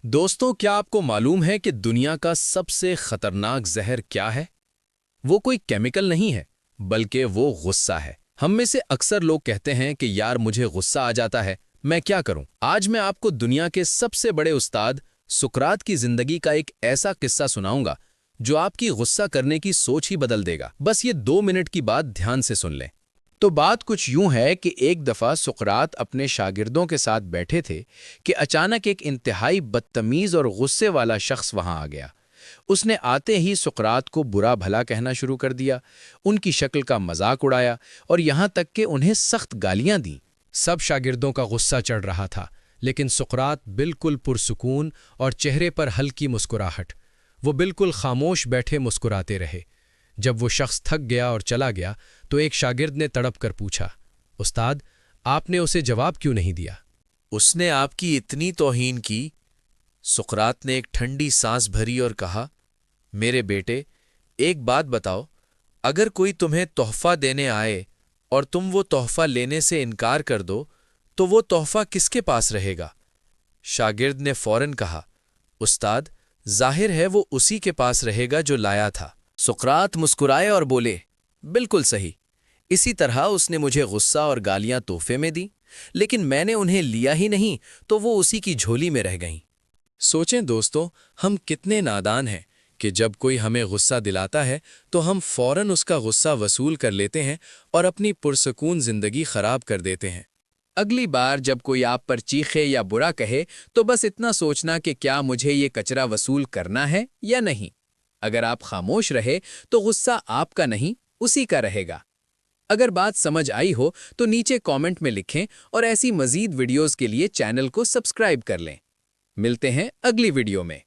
दोस्तों, क्या आपको मालूम है कि दुनिया का सबसे खतरनाक जहर क्या है? वो कोई केमिकल नहीं है, बल्कि वो गुस्सा है। हम में से अक्सर लोग कहते हैं कि यार मुझे गुस्सा आ जाता है, मैं क्या करूं? आज मैं आपको दुनिया के सबसे बड़े उस्ताद सुकरात की जिंदगी का एक ऐसा किस्सा सुनाऊंगा जो आपकी गुस्सा करने की सोच ही बदल देगा। बस ये 2 मिनट की बात ध्यान से सुन लें। तो बात कुछ यूं है कि एक दफ़ा सुकरात अपने शागिर्दों के साथ बैठे थे कि अचानक एक इंतहाई बदतमीज़ और गुस्से वाला शख्स वहां आ गया। उसने आते ही सुकरात को बुरा भला कहना शुरू कर दिया, उनकी शक्ल का मजाक उड़ाया और यहां तक कि उन्हें सख्त गालियां दी। सब शागिर्दों का गुस्सा चढ़ रहा था, लेकिन सुकरात बिल्कुल पुरसुकून और चेहरे पर हल्की मुस्कुराहट। वो बिल्कुल खामोश बैठे मुस्कुराते रहे। जब वो शख्स थक गया और चला गया तो एक शागिर्द ने तड़प कर पूछा, उस्ताद, आपने उसे जवाब क्यों नहीं दिया? उसने आपकी इतनी तौहीन की। सुकरात ने एक ठंडी सांस भरी और कहा, मेरे बेटे, एक बात बताओ, अगर कोई तुम्हें तोहफा देने आए और तुम वो तोहफा लेने से इनकार कर दो तो वो तोहफा किसके पास रहेगा? शागिर्द ने फौरन कहा, उस्ताद, जाहिर है वो उसी के पास रहेगा जो लाया था। सुकरात मुस्कुराए और बोले, बिल्कुल सही। इसी तरह उसने मुझे गुस्सा और गालियां तोहफे में दी, लेकिन मैंने उन्हें लिया ही नहीं तो वो उसी की झोली में रह गईं। सोचें दोस्तों, हम कितने नादान हैं कि जब कोई हमें गुस्सा दिलाता है तो हम फौरन उसका गुस्सा वसूल कर लेते हैं और अपनी पुरसकून जिंदगी खराब कर देते हैं। अगली बार जब कोई आप पर चीखे या बुरा कहे तो बस इतना सोचना कि क्या मुझे ये कचरा वसूल करना है या नहीं। अगर आप खामोश रहे तो गुस्सा आपका नहीं, उसी का रहेगा। अगर बात समझ आई हो तो नीचे कमेंट में लिखें और ऐसी मजीद वीडियोस के लिए चैनल को सब्सक्राइब कर लें। मिलते हैं अगली वीडियो में।